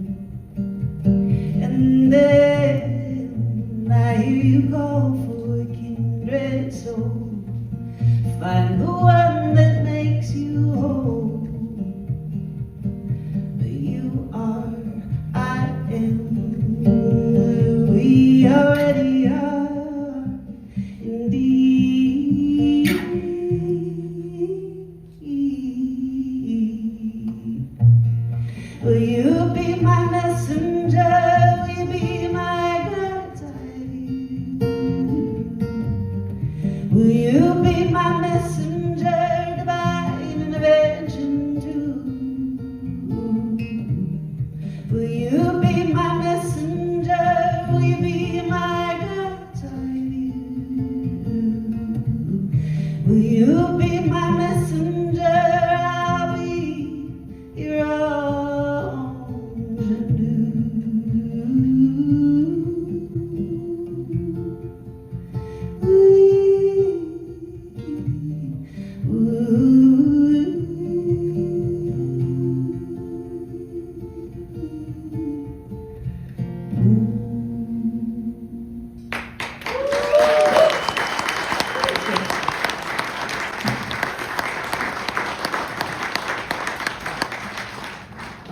and then I hear you call for a kindred soul. Find the one that makes you whole. But you are, I am. We already are indeed. Will you be my messenger? Will you be my God's eye view? Will you be my messenger?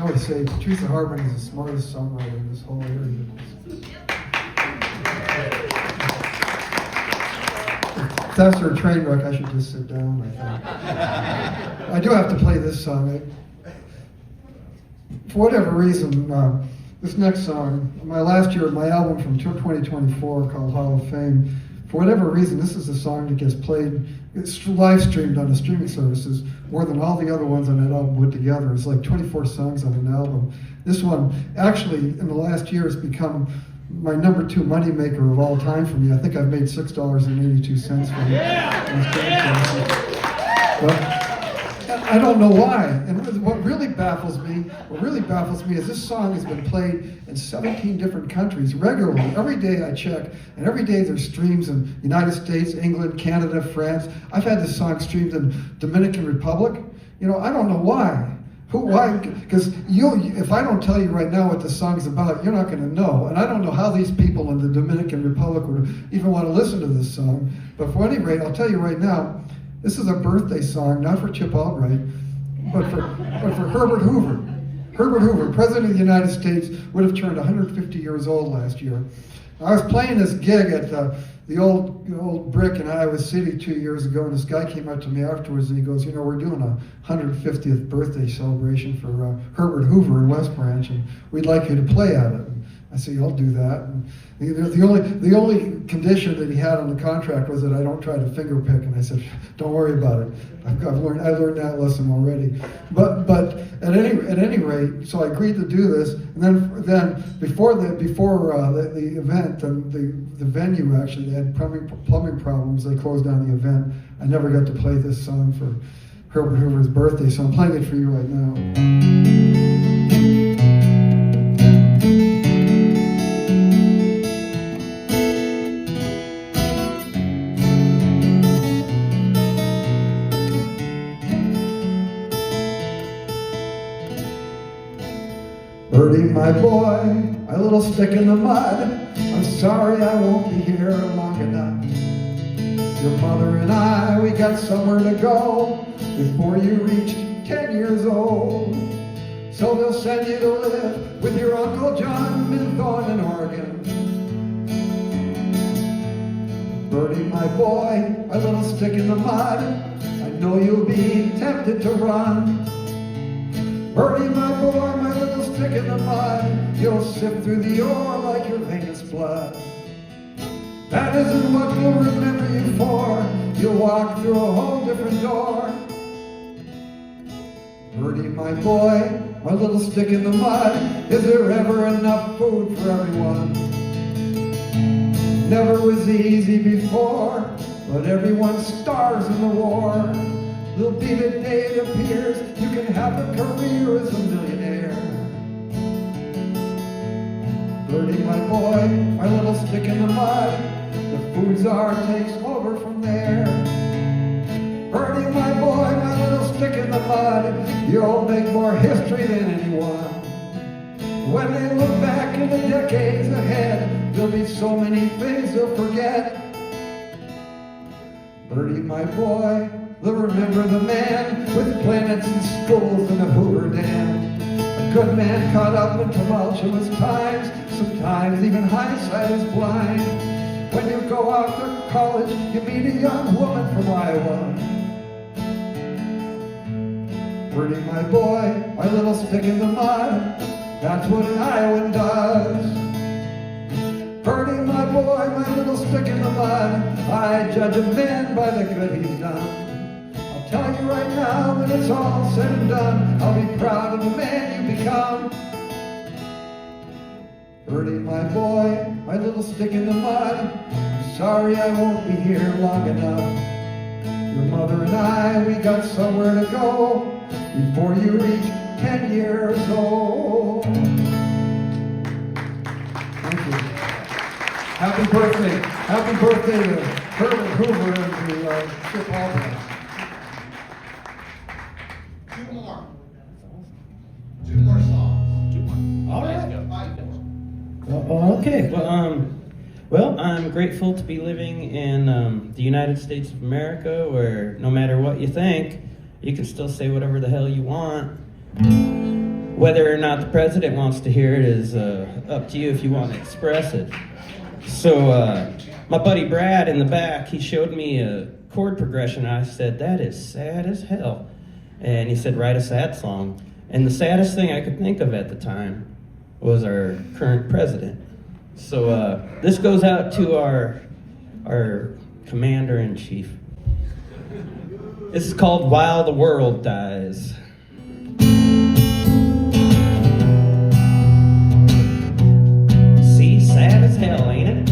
would say Patresa Hartman is the smartest songwriter in this whole area. If that's her train wreck, I should just sit down, I think. I do have to play this song. For whatever reason, this next song, my album from 2024 called Hall of Fame, for whatever reason, this is a song that gets played, it's live streamed on the streaming services more than all the other ones on that album put together. It's like 24 songs on an album. This one, actually, in the last year, has become my #2 moneymaker of all time for me. I think I've made $6.82 from it. But I don't know why. And what really baffles me is this song has been played in 17 different countries regularly. Every day I check, and every day there's streams in United States, England, Canada, France. I've had this song streamed in Dominican Republic. You know, I don't know why. Why? Because if I don't tell you right now what the song's about, you're not going to know. And I don't know how these people in the Dominican Republic would even want to listen to this song. But for any rate, I'll tell you right now, this is a birthday song, not for Chip Albright, but for Herbert Hoover. Herbert Hoover, President of the United States, would have turned 150 years old last year. I was playing this gig at the old Brick in Iowa City 2 years ago, and this guy came up to me afterwards and he goes, you know, we're doing a 150th birthday celebration for Herbert Hoover in West Branch, and we'd like you to play at it. And I said, I'll do that. And the only condition that he had on the contract was that I don't try to finger pick, and I said, don't worry about it. I learned that lesson already. But at any rate, so I agreed to do this, and then before the event, the venue actually, they had plumbing problems. They closed down the event. I never got to play this song for Herbert Hoover's birthday, so I'm playing it for you right now. Birdie, my boy, a little stick in the mud. I'm sorry I won't be here long enough. Your mother and I, we got somewhere to go before you reach 10 years old. So they'll send you to live with your Uncle John in Thornton, Oregon. Birdie, my boy, a little stick in the mud. I know you'll be tempted to run. Birdie, my boy, my little stick in the mud, you'll sift through the ore like your veins blood. That isn't what we'll remember you for. You'll walk through a whole different door. Birdie, my boy, my little stick in the mud, is there ever enough food for everyone? Never was easy before, but everyone starves in the war. There'll be the day it appears you can have a career as a millionaire. Birdie, my boy, my little stick in the mud, the food czar takes over from there. Birdie, my boy, my little stick in the mud, you'll make more history than anyone. When they look back in the decades ahead, there'll be so many things they'll forget. Birdie, my boy, they'll remember the man with planets and schools in the Hoover Dam. A good man caught up in tumultuous times, sometimes even hindsight is blind. When you go off to college, you meet a young woman from Iowa. Birdie, my boy, my little stick in the mud, that's what an Iowan does. Birdie, my boy, my little stick in the mud, I judge a man by the good he's done. I'll tell you right now, when it's all said and done, I'll be proud of the man you become. Birdie, my boy, my little stick in the mud, I'm sorry I won't be here long enough. Your mother and I, we got somewhere to go before you reach 10 years old. Thank you. Happy birthday to Herbert Hoover and to Chip Albright. Two more songs. All right. Five more. Okay. Well, I'm grateful to be living in the United States of America, where no matter what you think, you can still say whatever the hell you want. Whether or not the president wants to hear it is up to you if you want to express it. So my buddy Brad in the back, he showed me a chord progression. I said, that is sad as hell. And he said, write a sad song. And the saddest thing I could think of at the time was our current president. So this goes out to our commander-in-chief. This is called While the World Dies. See, sad as hell, ain't it?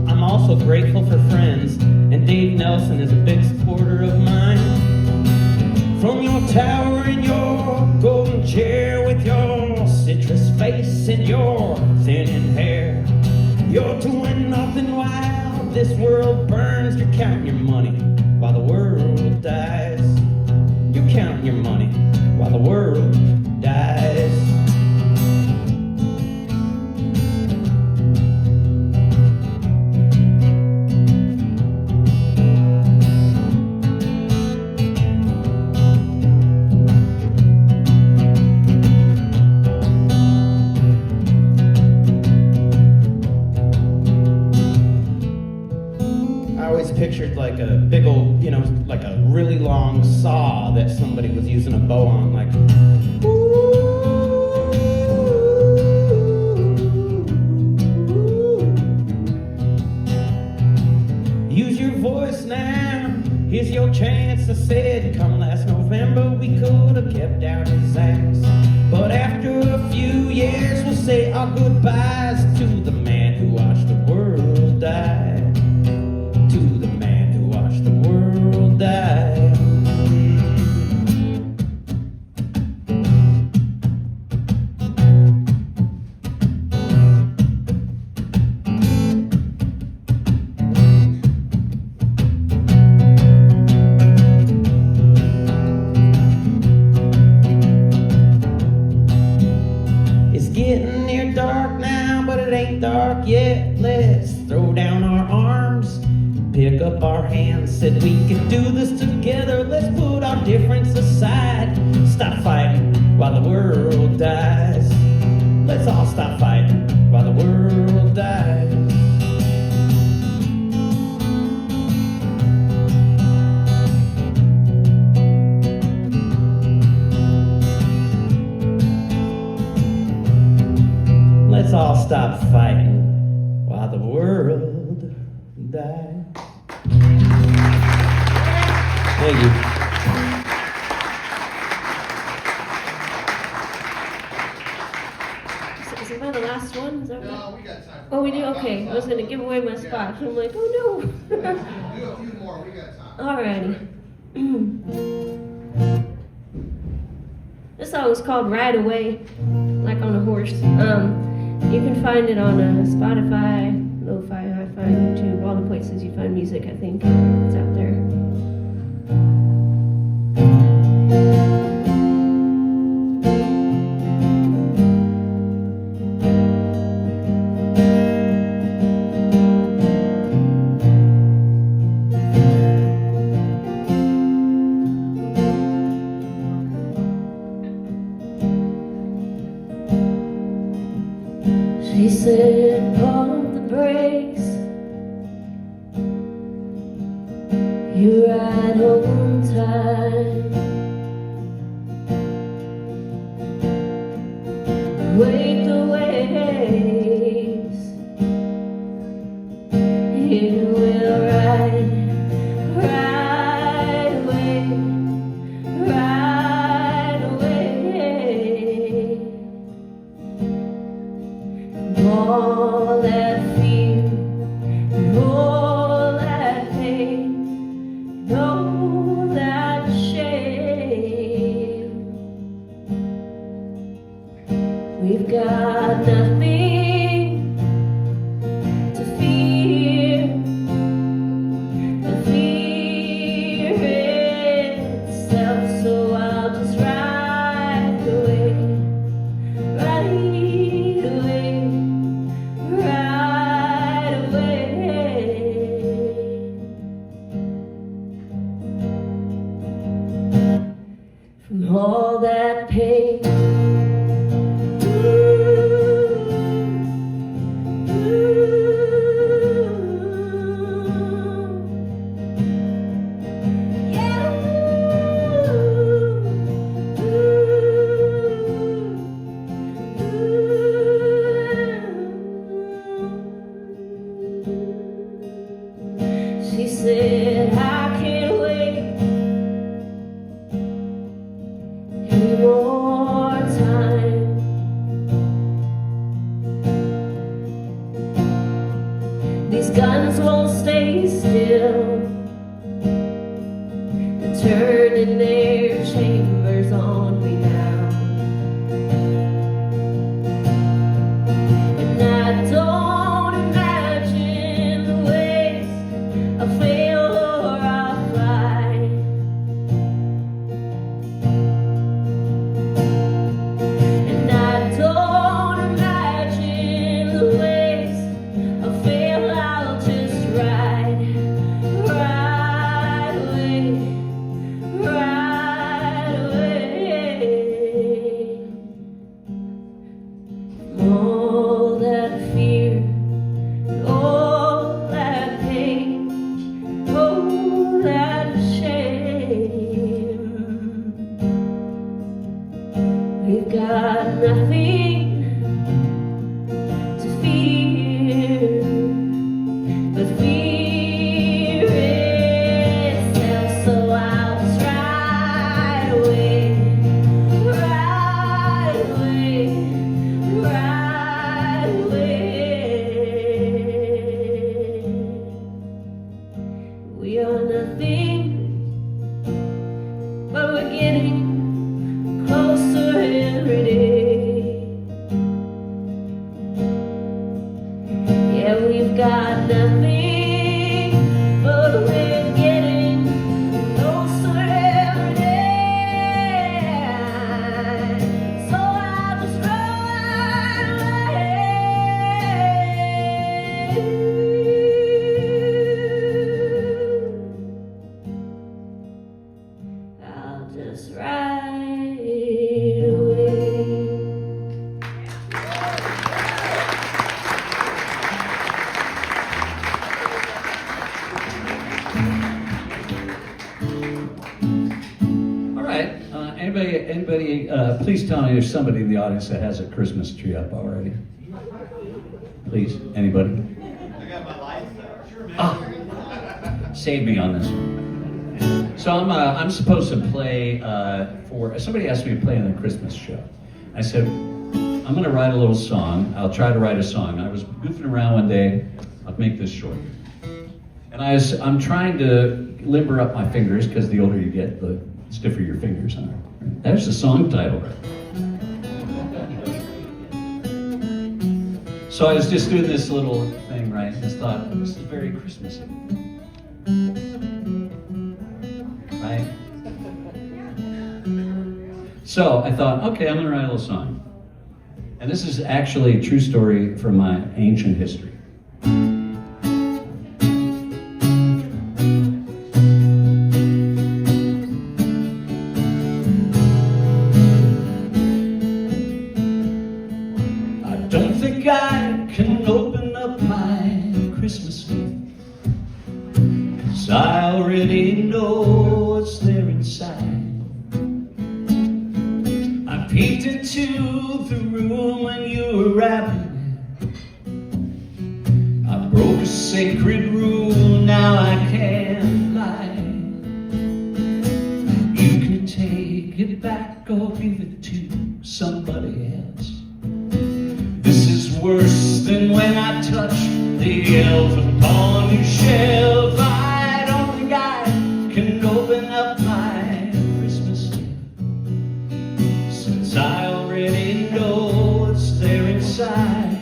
I'm also grateful for friends, and Dave Nelson is a big supporter of mine. From your tower and your golden chair with your citrus face and your thinning hair, you're doing nothing while this world burns. You're counting your money while the world dies. You're counting your money while the world dies. Pictured like a big old, like a really long saw that somebody was using a bow on, like. Use your voice now. Here's your chance. I said, come last November, we could have kept out his ass. But after a few years, we'll say our goodbyes to the man who watched the world die. Die. It's getting near dark now, but it ain't dark yet. Let's throw down our arms, pick up our hands, said we could do this together. Let's put our difference aside. Stop fighting while the world dies. Let's all stop fighting while the world dies. Let's all stop fighting while the world dies. Thank you. Is that the last one? Is that No, right? we got time. Oh, we do? Okay. I was going to give away my spot. I'm like, oh no. Do a few more, we got time. Alrighty. This song is called Ride Away, like on a horse. You can find it on Spotify, Lo-Fi, Hi-Fi, YouTube, all the places you find music, I think. It's out there. She said, pump the brakes, you're right on time. Wait the waves, you will ride, ride away, ride away. All that fear, all that pain, all that shame. She said, I can't wait any more time. These guns won't stay still. They're turning their chambers on me now. And I don't imagine the ways I'll fail or I'll fly. And I don't imagine the ways I'll fail, I'll just ride away, ride away. All that fear, all that pain, all that shame. We've got nothing to fear but fear itself. So I'll just ride away, ride away, ride away. We are nothing, but we're getting closer every day. Yeah, we've got nothing, but we're getting closer every day. So I'll just ride away. I'll just ride away. All right. Anybody? Please tell me there's somebody in the audience that has a Christmas tree up already. Please, anybody? I got my lights out. Sure, man. Ah, save me on this one. So I'm supposed to play for somebody asked me to play in the Christmas show. I said I'm going to write a little song. I'll try to write a song. I was goofing around one day. I'll make this short. And I'm trying to limber up my fingers because the older you get, the stiffer your fingers are. There's the song title. So I was just doing this little thing, right? I just thought, this is very Christmassy. Right? So I thought, okay, I'm gonna write a little song. And this is actually a true story from my ancient history. I don't think I can open up my Christmas gift, 'cause I already know what's there inside. I peeked into the room when you were wrapping. I broke a sacred rule, now I can't lie. You can take it back or give it to somebody else. This is worse than when I touched the elephant on your shelf. I don't think I can open up my Christmas gift, since I already know what's there inside.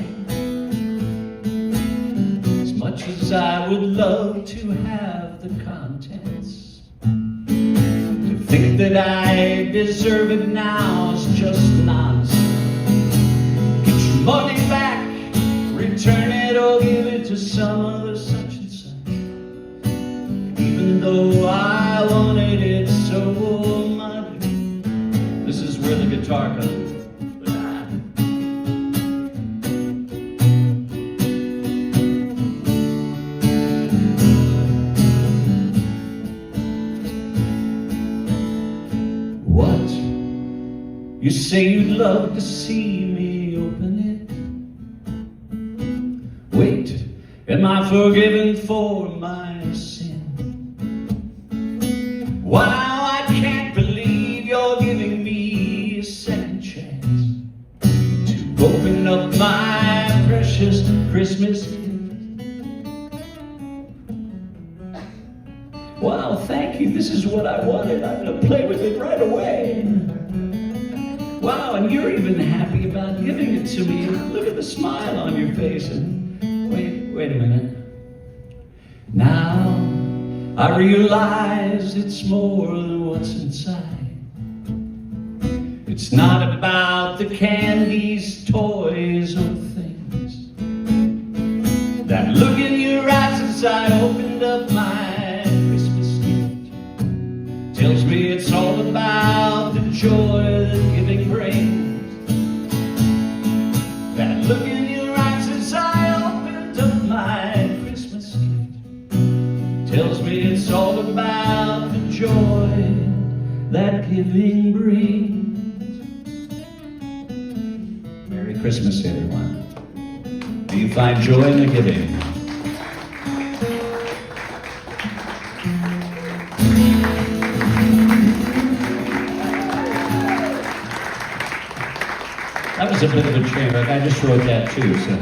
As much as I would love to have the contents, to think that I deserve it now is just nonsense. Get your money back, return it or give it to some other such and such. Even though I wanted it so much. This is where the guitar comes. What? You say you'd love to see me open it? Wait, Am I forgiven for my sin? Wow, I can't believe you're giving me a second chance to open up my precious Christmas gift. Wow, thank you, this is what I wanted. I'm gonna play with it right away. Wow, and you're even happy about giving it to me. Look at the smile on your face. And wait a minute. Now I realize it's more than what's inside. It's not about the candies, toys, or things. That look in your eyes as I opened up my Christmas gift tells me it's all about the joy that giving brings. That look in your eyes as I opened up my Christmas gift tells me it's all about the joy that giving brings. Merry Christmas, everyone. Do you find joy in the giving? That was a bit of a train wreck. I just wrote that too, so.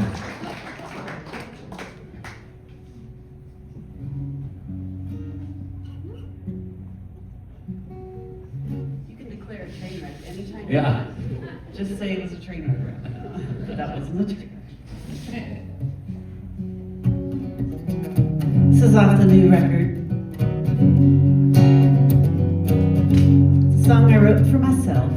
You can declare a train wreck anytime. Yeah. Just say it was a train wreck. But that wasn't a train wreck. This is off the new record. It's a song I wrote for myself.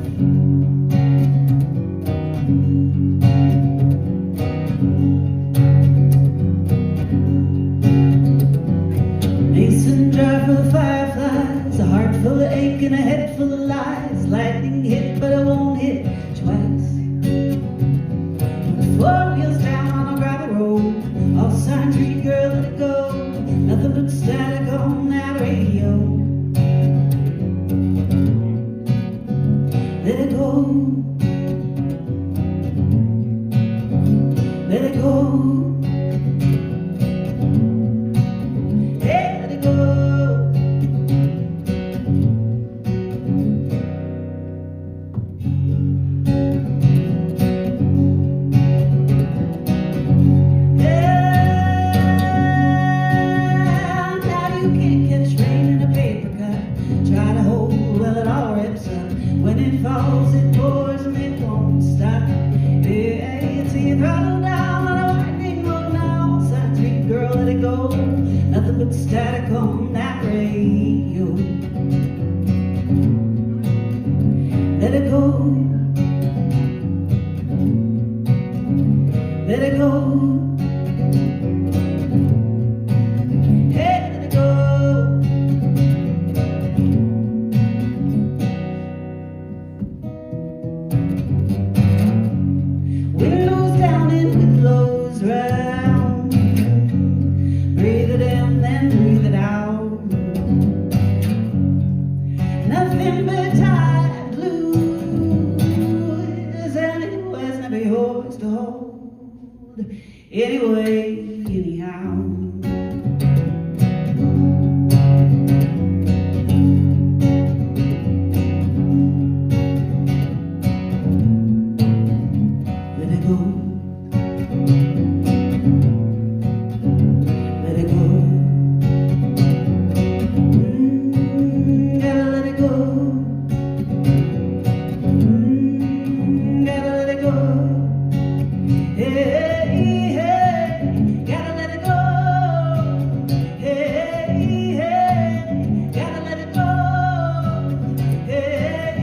Mason jar full of fireflies, a heart full of ache and a head full of lies. Lightning hit, but it won't hit twice. Put 4 wheels down on a gravel road. All signs read, girl, let it go. Nothing but static on that radio. Let it go. Let it go. Hey, let it go. Now you can't catch rain in a paper cup. Try to hold, well, it all rips up. When it falls, it pours and it won't stop. Yeah, you see it throttle down on a winding road now. Signs read, girl, let it go. Nothing but static on that radio. Let it go. Let it go. Hey, let it go. Windows down and windows round. Breathe it in, then breathe it out. Nothing but time blues, and it was never yours to hold. Anyway, anyhow. Let it go. Let it go. Gotta let it go. Gotta let it go. Hey, hey, gotta let it go. Hey, hey, gotta let it go. Hey,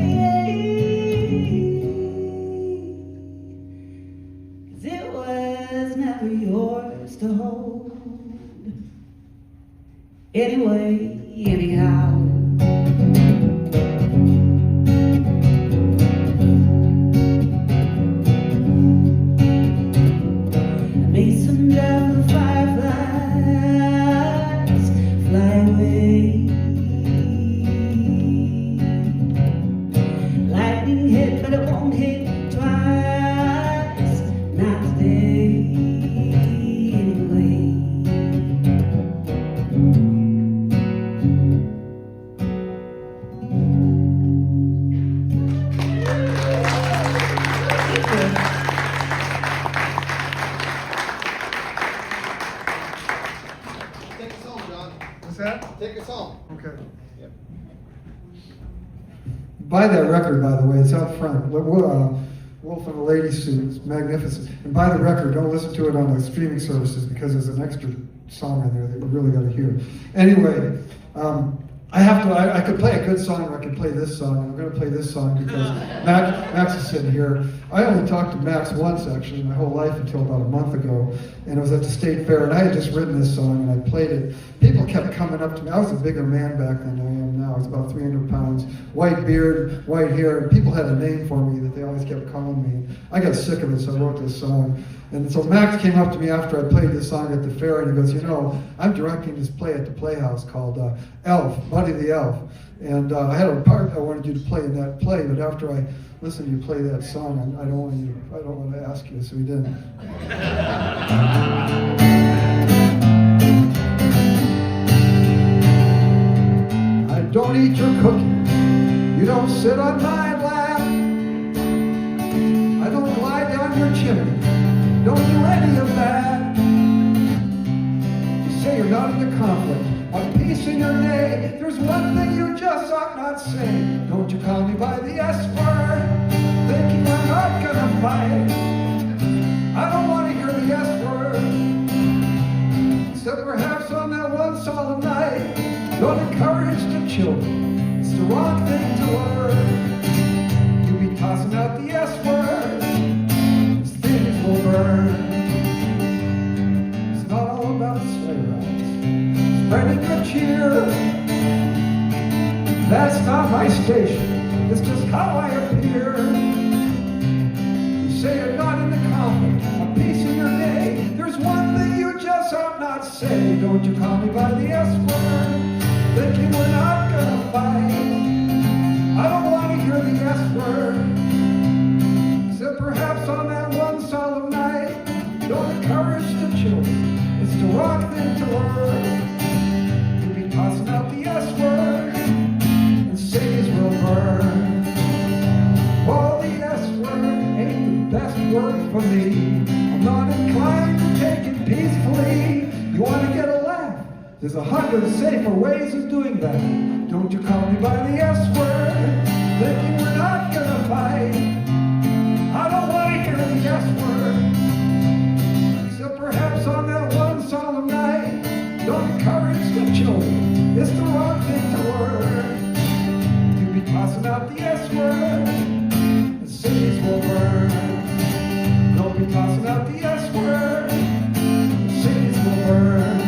'cause it was never yours to hold. Anyway, anyhow. Mason jar full of fireflies, fly away. Lightning hit, but it won't hit twice. Not today, anyway. What's that? Take us home. Okay. Yep. Buy that record, by the way. It's out front. Wolf in a Lady Suit. It's magnificent. And buy the record. Don't listen to it on the streaming services because there's an extra song in there that you really got to hear. Anyway, I could play a good song or I could play this song. And I'm going to play this song because Max is sitting here. I only talked to Max once, actually, my whole life until about a month ago. And it was at the State Fair, and I had just written this song, and I played it. People kept coming up to me. I was a bigger man back then than I am now. I was about 300 pounds, white beard, white hair, and people had a name for me that they always kept calling me. I got sick of it, so I wrote this song. And so Max came up to me after I played this song at the fair, and he goes, I'm directing this play at the Playhouse called Elf, Buddy the Elf. And I had a part I wanted you to play in that play, but after I listened to you play that song, I don't want to ask you, so he didn't. I don't eat your cookies, you don't sit on my lap, I don't glide down your chimney, don't do any of that. You say you're not in the conflict, on peace in your day. There's one thing you just ought not say. Don't you call me by the S word, thinking I'm not gonna fight. I don't want to hear the S word, except perhaps on that one solemn night. Don't encourage the children, it's the wrong thing to learn. You be tossing out the S word, these things will burn. It's not all about sleigh rides, spreading good cheer. That's not my station, it's just how I appear. You say you're not in the conflict, a piece of your day. There's one thing you just ought not say. Don't you call me by the S word, thinking we're not gonna fight. I don't want to hear the S word, except perhaps on that one solemn night. Don't encourage the children, it's the wrong thing to learn. You'll be tossing out the S word, and cities will burn. Oh, the S word ain't the best word for me. I'm not inclined to take it peacefully. You want to get a laugh? There's 100 safer ways of doing that. Don't you call me by the S word, thinking we're not gonna fight. I don't want to hear the S word, except perhaps on that one solemn night. Don't encourage the children, it's the wrong thing to learn. You'll be tossing out the S word, and cities will burn. Don't be tossing out the S word, and cities will burn.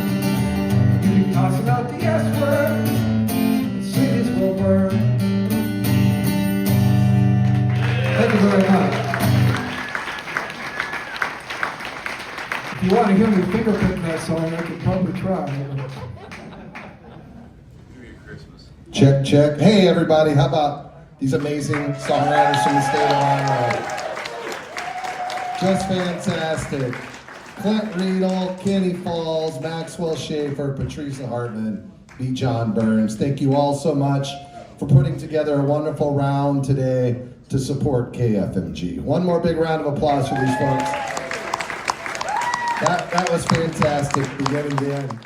You'll be tossing out the S word, and cities will burn. Thank you very much. If you want to hear me fingerpicking that song, I could probably try. Check, check. Hey, everybody, how about these amazing songwriters from the state of Iowa? Just fantastic. Clint, Reidel, Kenni Falls, Maxwell, Schaffer, Patresa, Hartman, B. John Burns. Thank you all so much for putting together a wonderful round today to support KFMG. One more big round of applause for these folks. That was fantastic, beginning to end.